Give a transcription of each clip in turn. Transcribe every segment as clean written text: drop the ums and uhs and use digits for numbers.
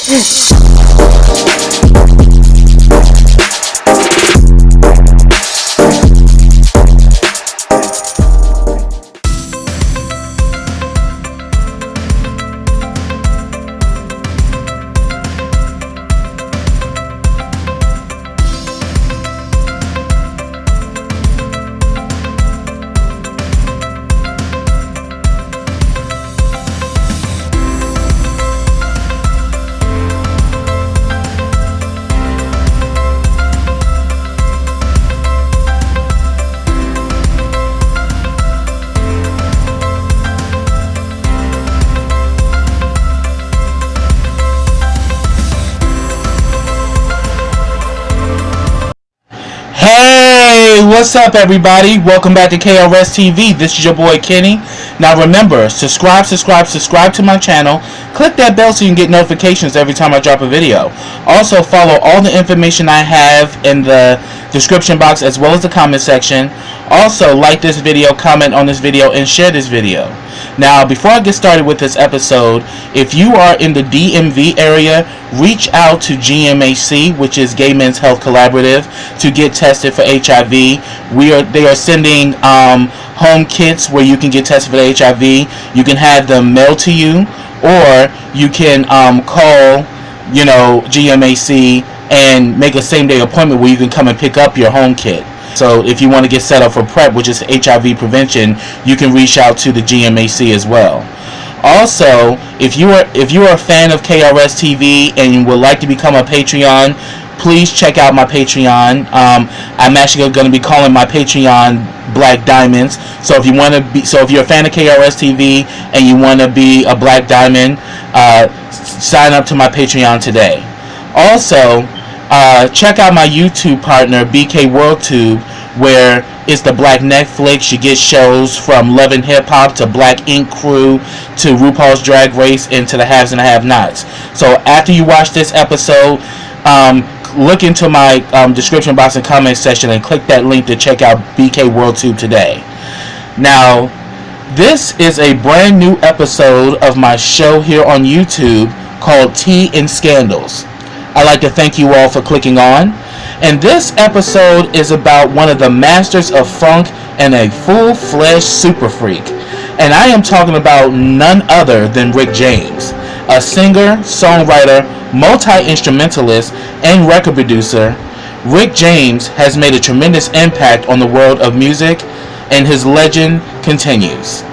Hey, what's up everybody? Welcome back to KRSTV. This is your boy Kenny. Now remember, subscribe to my channel. Click that bell so you can get notifications every time I drop a video. Also follow all the information I have in the description box as well as the comment section. Also like this video, comment on this video, and share this video. Now before I get started with this episode, if you are in the DMV area, reach out to GMAC, which is Gay Men's Health Collaborative, to get tested for HIV. They are sending home kits where you can get tested for the HIV. You can have them mailed to you, or you can call GMAC and make a same-day appointment where you can come and pick up your home kit. So if you want to get set up for PrEP, which is HIV prevention, you can reach out to the GMAC as well. Also, if you are a fan of KRSTV and would like to become a Patreon, please check out my Patreon. I'm actually going to be calling my Patreon Black Diamonds. So if you're a fan of KRSTV and you want to be a Black Diamond, sign up to my Patreon today. Also, check out my YouTube partner BK WorldTube, where it's the Black Netflix. You get shows from Love and Hip Hop to Black Ink Crew to RuPaul's Drag Race and to the Haves and the Have-Nots. So after you watch this episode, look into my description box and comment section and click that link to check out BK WorldTube today. Now, this is a brand new episode of my show here on YouTube called Tea and Scandals. I'd like to thank you all for clicking on. And this episode is about one of the masters of funk and a full-fledged super freak. And I am talking about none other than Rick James, a singer, songwriter, multi-instrumentalist, and record producer. Rick James has made a tremendous impact on the world of music, and his legend continues.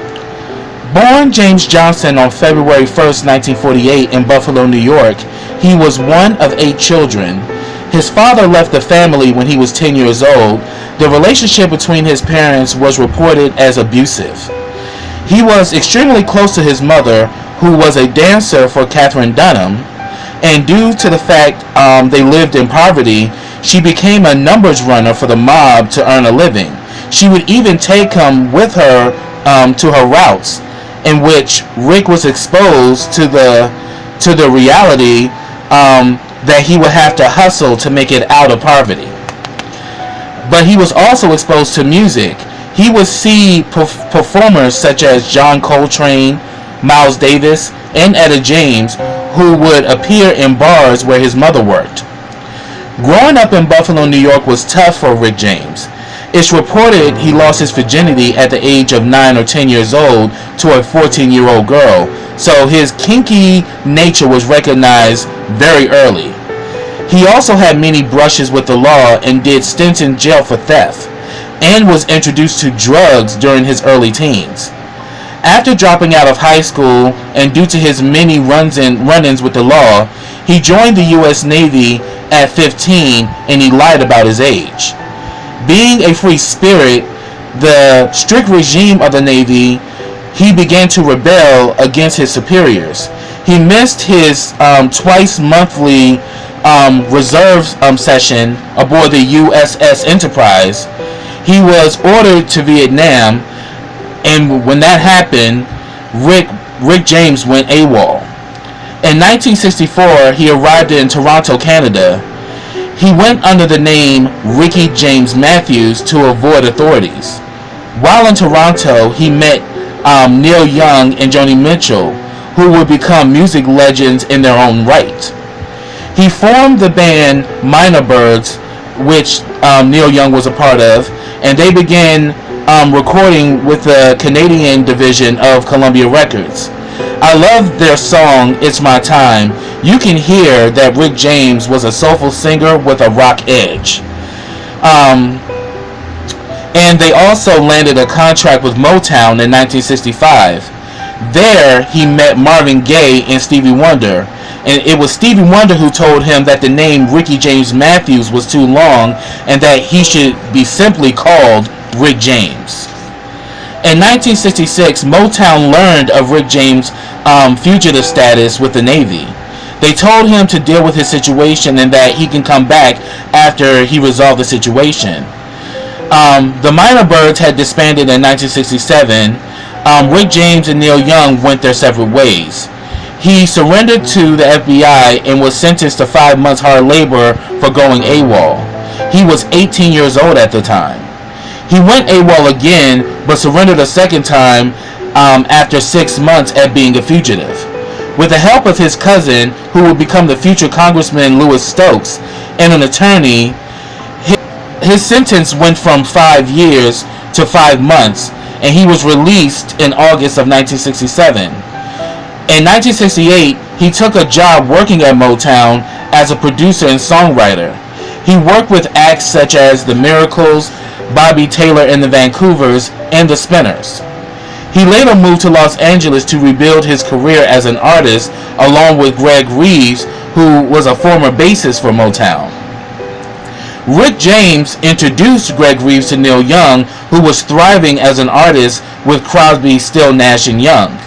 Born James Johnson on February 1st, 1948 in Buffalo, New York, he was one of 8 children. His father left the family when he was 10 years old. The relationship between his parents was reported as abusive. He was extremely close to his mother, who was a dancer for Katherine Dunham, and due to the fact they lived in poverty, she became a numbers runner for the mob to earn a living. She would even take him with her to her routes, in which Rick was exposed to the reality that he would have to hustle to make it out of poverty. But he was also exposed to music. He would see performers such as John Coltrane, Miles Davis, and Etta James, who would appear in bars where his mother worked. Growing up in Buffalo, New York was tough for Rick James. It's reported he lost his virginity at the age of 9 or 10 years old to a 14-year-old girl, so his kinky nature was recognized very early. He also had many brushes with the law and did stints in jail for theft, and was introduced to drugs during his early teens. After dropping out of high school and due to his many run-ins with the law, he joined the U.S. Navy at 15, and he lied about his age. Being a free spirit, the strict regime of the Navy, he began to rebel against his superiors. He missed his twice monthly reserve session aboard the USS Enterprise. He was ordered to Vietnam, and when that happened, Rick James went AWOL. In 1964, he arrived in Toronto, Canada. He went under the name Ricky James Matthews to avoid authorities. While in Toronto, he met Neil Young and Joni Mitchell, who would become music legends in their own right. He formed the band Minor Birds, which Neil Young was a part of, and they began recording with the Canadian division of Columbia Records. I love their song, It's My Time. You can hear that Rick James was a soulful singer with a rock edge. And they also landed a contract with Motown in 1965. There, he met Marvin Gaye and Stevie Wonder. And it was Stevie Wonder who told him that the name Ricky James Matthews was too long and that he should be simply called Rick James. In 1966, Motown learned of Rick James' fugitive status with the Navy. They told him to deal with his situation and that he can come back after he resolved the situation. The Minor Birds had disbanded in 1967. Rick James and Neil Young went their separate ways. He surrendered to the FBI and was sentenced to 5 months hard labor for going AWOL. He was 18 years old at the time. He went AWOL again, but surrendered a second time after 6 months at being a fugitive. With the help of his cousin, who would become the future Congressman Louis Stokes, and an attorney, his sentence went from 5 years to 5 months, and he was released in August of 1967. In 1968, he took a job working at Motown as a producer and songwriter. He worked with acts such as The Miracles, Bobby Taylor and the Vancouvers, and the Spinners. He later moved to Los Angeles to rebuild his career as an artist, along with Greg Reeves, who was a former bassist for Motown. Rick James introduced Greg Reeves to Neil Young, who was thriving as an artist with Crosby, Still, Nash and Young.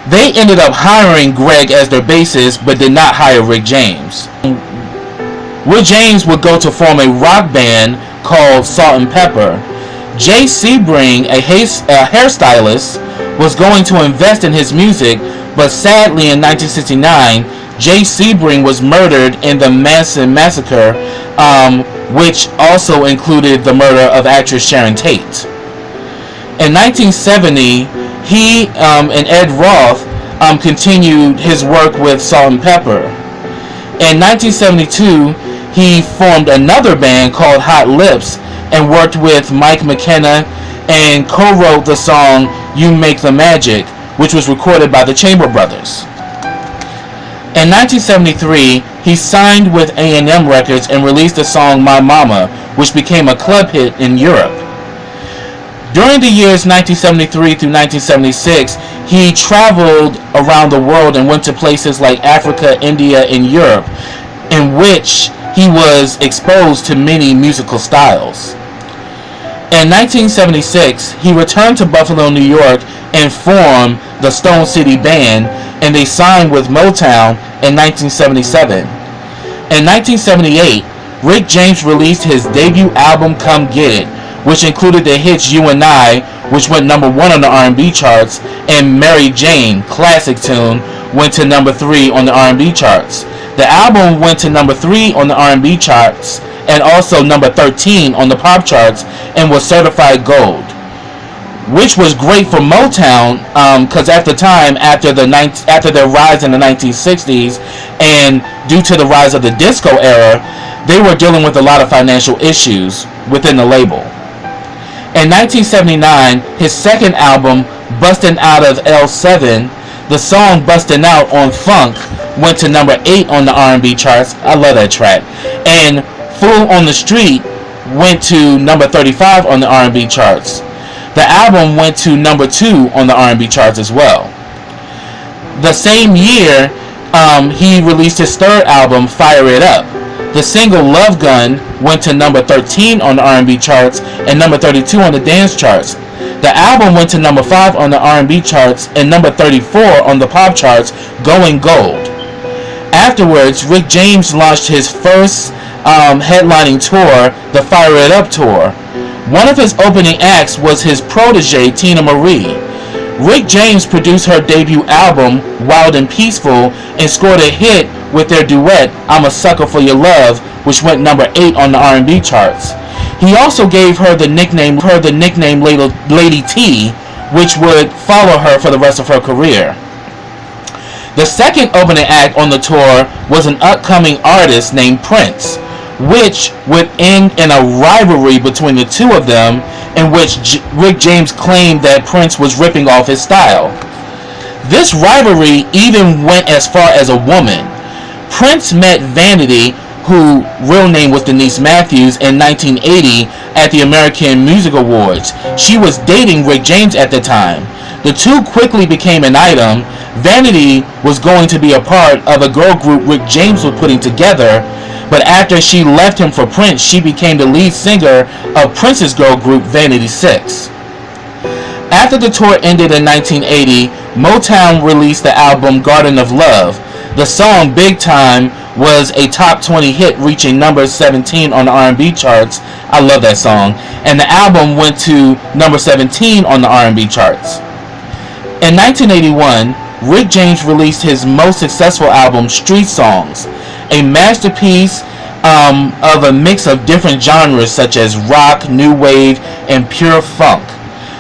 They ended up hiring Greg as their bassist, but did not hire Rick James. Rick James would go to form a rock band called Salt and Pepper. Jay Sebring, a hairstylist, was going to invest in his music, but sadly in 1969, Jay Sebring was murdered in the Manson Massacre, which also included the murder of actress Sharon Tate. In 1970, he and Ed Roth continued his work with Salt and Pepper. In 1972, he formed another band called Hot Lips and worked with Mike McKenna and co-wrote the song You Make the Magic, which was recorded by the Chamber Brothers. In 1973, he signed with A&M Records and released the song My Mama, which became a club hit in Europe. During the years 1973 through 1976, he traveled around the world and went to places like Africa, India, and Europe, in which he was exposed to many musical styles. In 1976, he returned to Buffalo, New York, and formed the Stone City Band, and they signed with Motown in 1977. In 1978, Rick James released his debut album Come Get It, which included the hits You and I, which went number 1 on the R&B charts, and Mary Jane, classic tune, went to number 3 on the R&B charts. The album went to number 3 on the R&B charts and also number 13 on the pop charts and was certified gold, which was great for Motown because at the time, after their rise in the 1960s and due to the rise of the disco era, they were dealing with a lot of financial issues within the label. In 1979, his second album, Bustin' Out of L7, the song Bustin' Out on Funk went to number 8 on the R&B charts. I love that track. And Fool on the Street went to number 35 on the R&B charts. The album went to number 2 on the R&B charts as well. The same year, he released his third album, Fire It Up. The single Love Gun went to number 13 on the R&B charts and number 32 on the dance charts. The album went to number 5 on the R&B charts and number 34 on the pop charts, going gold. Afterwards, Rick James launched his first headlining tour, the Fire It Up Tour. One of his opening acts was his protege, Tina Marie. Rick James produced her debut album, Wild and Peaceful, and scored a hit with their duet, I'm a Sucker for Your Love, which went number 8 on the R&B charts. He also gave her the nickname Lady T, which would follow her for the rest of her career. The second opening act on the tour was an upcoming artist named Prince, which would end in a rivalry between the two of them, in which Rick James claimed that Prince was ripping off his style. This rivalry even went as far as a woman. Prince met Vanity, whose real name was Denise Matthews, in 1980 at the American Music Awards. She was dating Rick James at the time. The two quickly became an item. Vanity was going to be a part of a girl group Rick James was putting together, but after she left him for Prince, she became the lead singer of Prince's girl group Vanity 6. After the tour ended in 1980, Motown released the album Garden of Love. The song Big Time was a top 20 hit, reaching number 17 on the R&B charts. I love that song. And the album went to number 17 on the R&B charts. In 1981, Rick James released his most successful album, Street Songs, a masterpiece of a mix of different genres such as rock, new wave, and pure funk.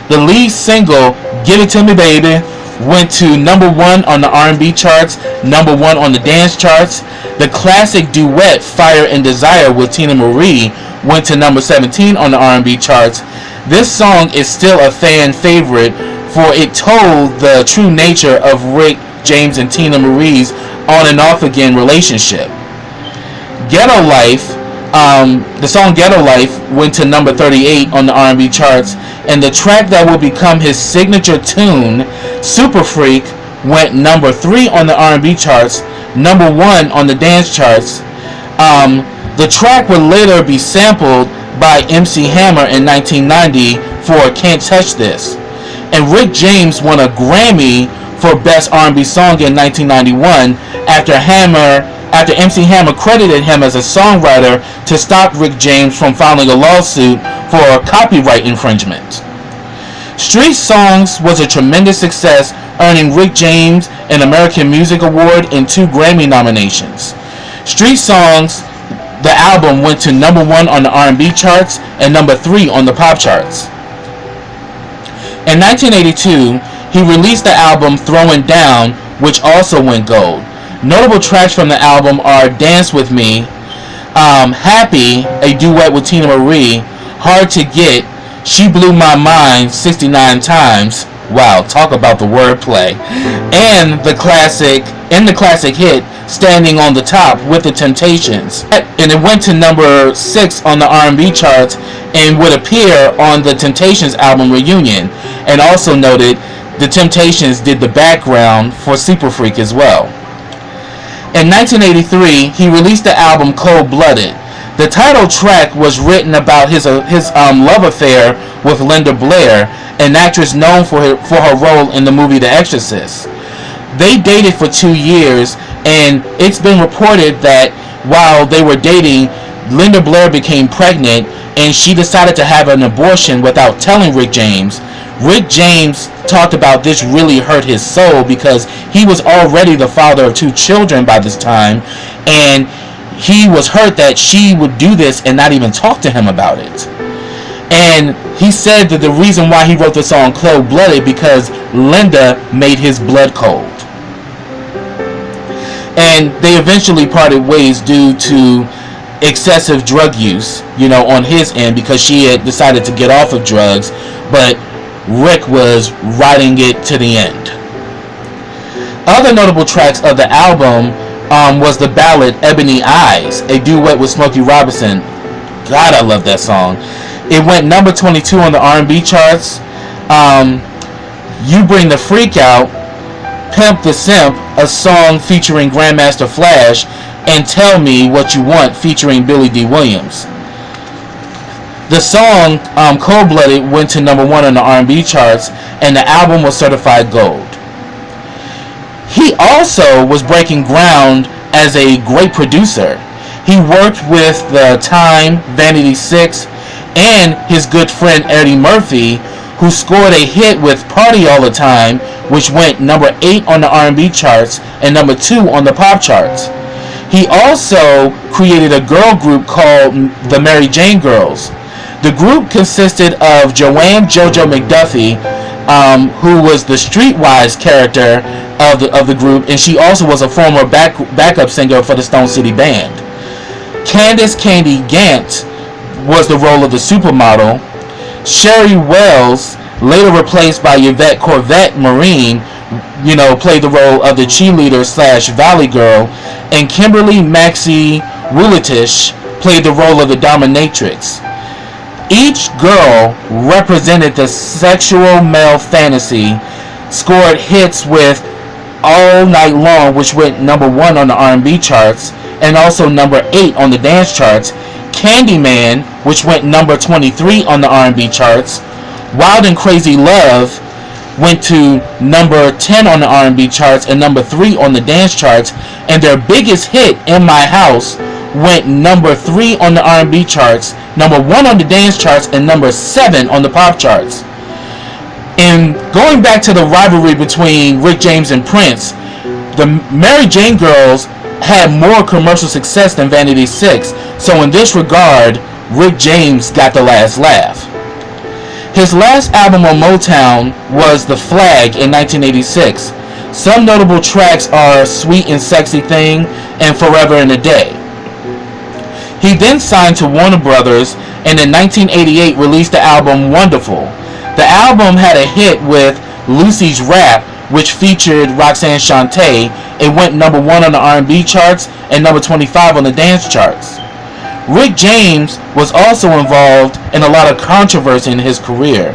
The lead single, Give It To Me Baby, went to number 1 on the R&B charts, number 1 on the dance charts. The classic duet, Fire and Desire with Tina Marie, went to number 17 on the R&B charts. This song is still a fan favorite, for it told the true nature of Rick James and Tina Marie's on and off again relationship. Ghetto Life, the song Ghetto Life went to number 38 on the R&B charts, and the track that will become his signature tune, Super Freak, went number 3 on the R&B charts, number 1 on the dance charts. The track would later be sampled by MC Hammer in 1990 for Can't Touch This. And Rick James won a Grammy for Best R&B Song in 1991 after MC Hammer credited him as a songwriter to stop Rick James from filing a lawsuit for copyright infringement. Street Songs was a tremendous success, earning Rick James an American Music Award and 2 Grammy nominations. Street Songs, the album, went to number 1 on the R&B charts and number 3 on the pop charts. In 1982, he released the album Throwing Down, which also went gold. Notable tracks from the album are Dance With Me, Happy, a duet with Tina Marie, Hard to Get, She Blew My Mind 69 Times, wow, talk about the wordplay, and the classic hit Standing on the Top with the Temptations. And it went to number 6 on the R&B charts and would appear on the Temptations album Reunion. And also noted, the Temptations did the background for Super Freak as well. In 1983, he released the album Cold Blooded. The title track was written about his love affair with Linda Blair, an actress known for her role in the movie The Exorcist. They dated for 2 years, and it's been reported that while they were dating, Linda Blair became pregnant, and she decided to have an abortion without telling Rick James. Rick James talked about this really hurt his soul because he was already the father of 2 children by this time, and he was hurt that she would do this and not even talk to him about it. And he said that the reason why he wrote the song Cold Blooded because Linda made his blood cold. And they eventually parted ways due to excessive drug use, on his end, because she had decided to get off of drugs, but Rick was riding it to the end. Other notable tracks of the album was the ballad Ebony Eyes, a duet with Smokey Robinson. God, I love that song. It went number 22 on the R&B charts. You Bring the Freak Out, Pimp the Simp, a song featuring Grandmaster Flash, and Tell Me What You Want featuring Billy D. Williams. The song Cold Blooded went to number 1 on the R&B charts, and the album was certified gold. He also was breaking ground as a great producer. He worked with the Time, Vanity 6, and his good friend Eddie Murphy, who scored a hit with Party All the Time, which went number 8 on the R&B charts and number 2 on the pop charts. He also created a girl group called the Mary Jane Girls. The group consisted of Joanne JoJo McDuffie, who was the streetwise character of the group, and she also was a former backup singer for the Stone City Band. Candace Candy Gant was the role of the supermodel. Sherry Wells, later replaced by Yvette Corvette Marine, played the role of the cheerleader / Valley Girl, and Kimberly Maxie Woolletish played the role of the dominatrix. Each girl represented the sexual male fantasy, scored hits with All Night Long, which went number 1 on the R&B charts, and also number 8 on the dance charts. Candyman, which went number 23 on the R&B charts. Wild and Crazy Love went to number 10 on the R&B charts and number 3 on the dance charts. And their biggest hit, In My House, went number 3 on the R&B charts, number 1 on the dance charts, and number 7 on the pop charts. And going back to the rivalry between Rick James and Prince, the Mary Jane Girls had more commercial success than Vanity 6, so in this regard, Rick James got the last laugh. His last album on Motown was The Flag in 1986. Some notable tracks are Sweet and Sexy Thing and Forever and a Day. He then signed to Warner Brothers and in 1988 released the album Wonderful. The album had a hit with Lucy's Rap, which featured Roxanne Shante. It went number 1 on the R&B charts and number 25 on the dance charts. Rick James was also involved in a lot of controversy in his career.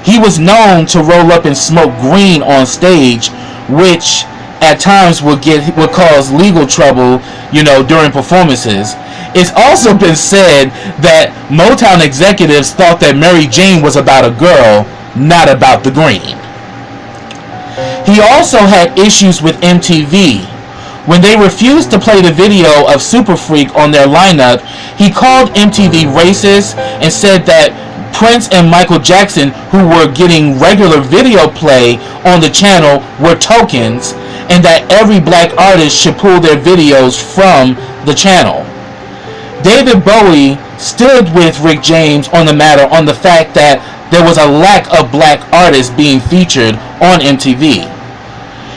He was known to roll up and smoke green on stage, which at times would cause legal trouble, during performances. It's also been said that Motown executives thought that Mary Jane was about a girl, not about the green. He also had issues with MTV. When they refused to play the video of Super Freak on their lineup, he called MTV racist and said that Prince and Michael Jackson, who were getting regular video play on the channel, were tokens, and that every black artist should pull their videos from the channel. David Bowie stood with Rick James on the matter on the fact that there was a lack of black artists being featured on MTV.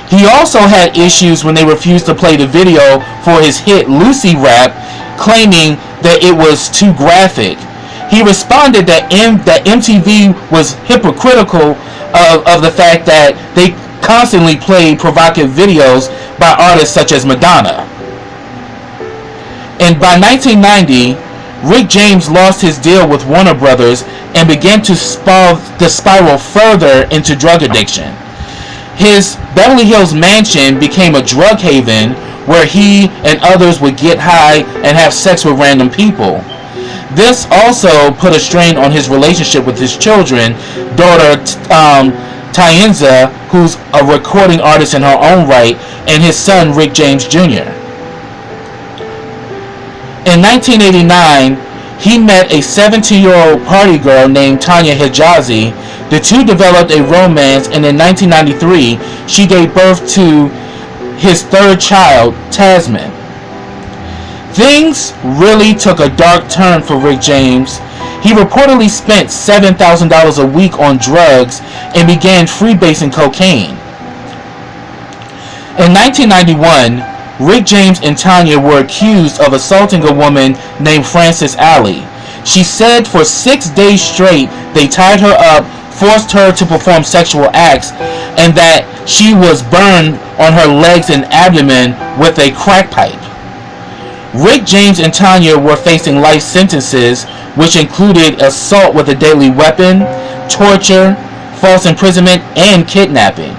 He also had issues when they refused to play the video for his hit Lucy Rap, claiming that it was too graphic. He responded that MTV was hypocritical of the fact that they constantly played provocative videos by artists such as Madonna. And by 1990, Rick James lost his deal with Warner Brothers and began to spiral further into drug addiction. His Beverly Hills mansion became a drug haven where he and others would get high and have sex with random people. This also put a strain on his relationship with his children, daughter Tyenza, who's a recording artist in her own right, and his son Rick James Jr. In 1989, he met a 17-year-old party girl named Tanya Hijazi. The two developed a romance, and in 1993, she gave birth to his third child, Tasman. Things really took a dark turn for Rick James. He reportedly spent $7,000 a week on drugs and began freebasing cocaine. In 1991, Rick James and Tanya were accused of assaulting a woman named Frances Alley. She said for 6 days straight they tied her up, forced her to perform sexual acts, and that she was burned on her legs and abdomen with a crack pipe. Rick James and Tanya were facing life sentences, which included assault with a deadly weapon, torture, false imprisonment, and kidnapping.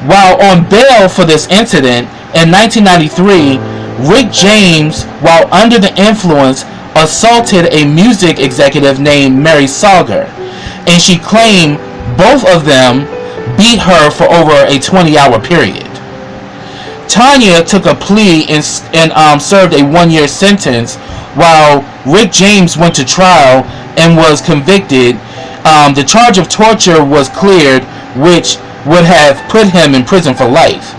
While on bail for this incident, in 1993, Rick James, while under the influence, assaulted a music executive named Mary Sauger, and she claimed both of them beat her for over a 20-hour period. Tanya took a plea and served a 1-year sentence, while Rick James went to trial and was convicted. The charge of torture was cleared, which would have put him in prison for life.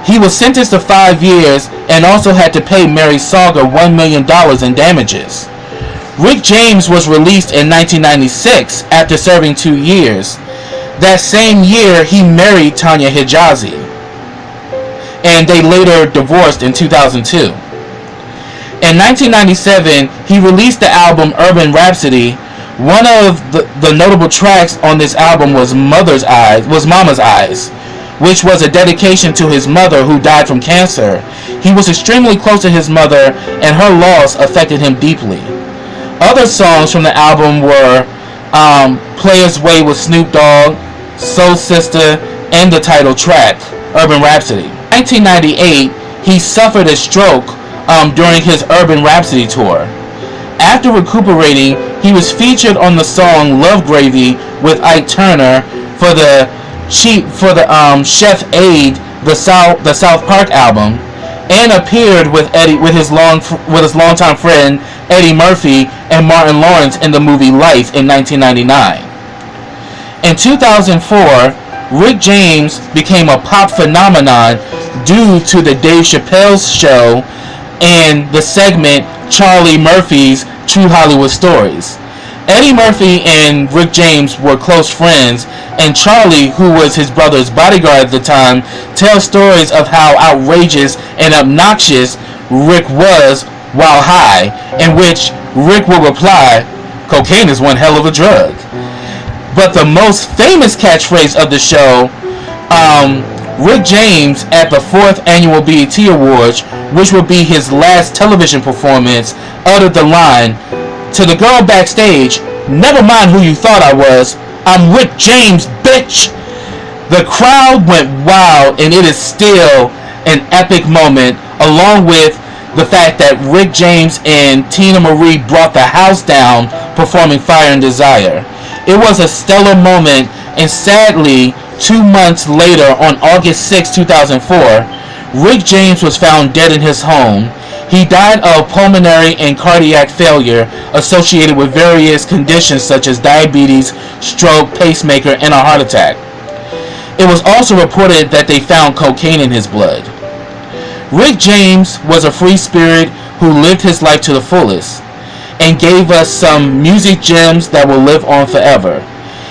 He was sentenced to 5 years and also had to pay Mary Sauger $1 million in damages. Rick James was released in 1996 after serving 2 years. That same year, he married Tanya Hijazi, and they later divorced in 2002. In 1997, he released the album Urban Rhapsody. One of the notable tracks on this album was Mama's Eyes, which was a dedication to his mother who died from cancer. He was extremely close to his mother, and her loss affected him deeply. Other songs from the album were Player's Way with Snoop Dogg, Soul Sister, and the title track, Urban Rhapsody. In 1998, he suffered a stroke during his Urban Rhapsody tour. After recuperating, he was featured on the song Love Gravy with Ike Turner for the Chef Aid, the South Park album, and appeared with his longtime friend Eddie Murphy and Martin Lawrence in the movie Life in 1999. In 2004, Rick James became a pop phenomenon due to the Dave Chappelle Show and the segment Charlie Murphy's True Hollywood Stories. Eddie Murphy and Rick James were close friends, and Charlie, who was his brother's bodyguard at the time, tells stories of how outrageous and obnoxious Rick was while high, in which Rick will reply, "Cocaine is one hell of a drug." But the most famous catchphrase of the show, Rick James at the 4th Annual BET Awards, which would be his last television performance, uttered the line, to the girl backstage, "Never mind who you thought I was, I'm Rick James, bitch!" The crowd went wild, and it is still an epic moment, along with the fact that Rick James and Tina Marie brought the house down performing Fire and Desire. It was a stellar moment, and sadly, 2 months later, on August 6, 2004, Rick James was found dead in his home. He died of pulmonary and cardiac failure associated with various conditions such as diabetes, stroke, pacemaker, and a heart attack. It was also reported that they found cocaine in his blood. Rick James was a free spirit who lived his life to the fullest and gave us some music gems that will live on forever.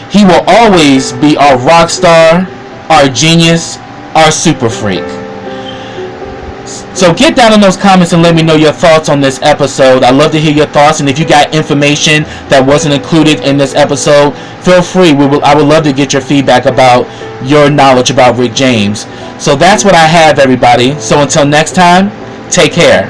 He will always be our rock star, our genius, our super freak. So get down in those comments and let me know your thoughts on this episode. I'd love to hear your thoughts, and if you got information that wasn't included in this episode, feel free. I would love to get your feedback about your knowledge about Rick James. So that's what I have, everybody. So until next time, take care.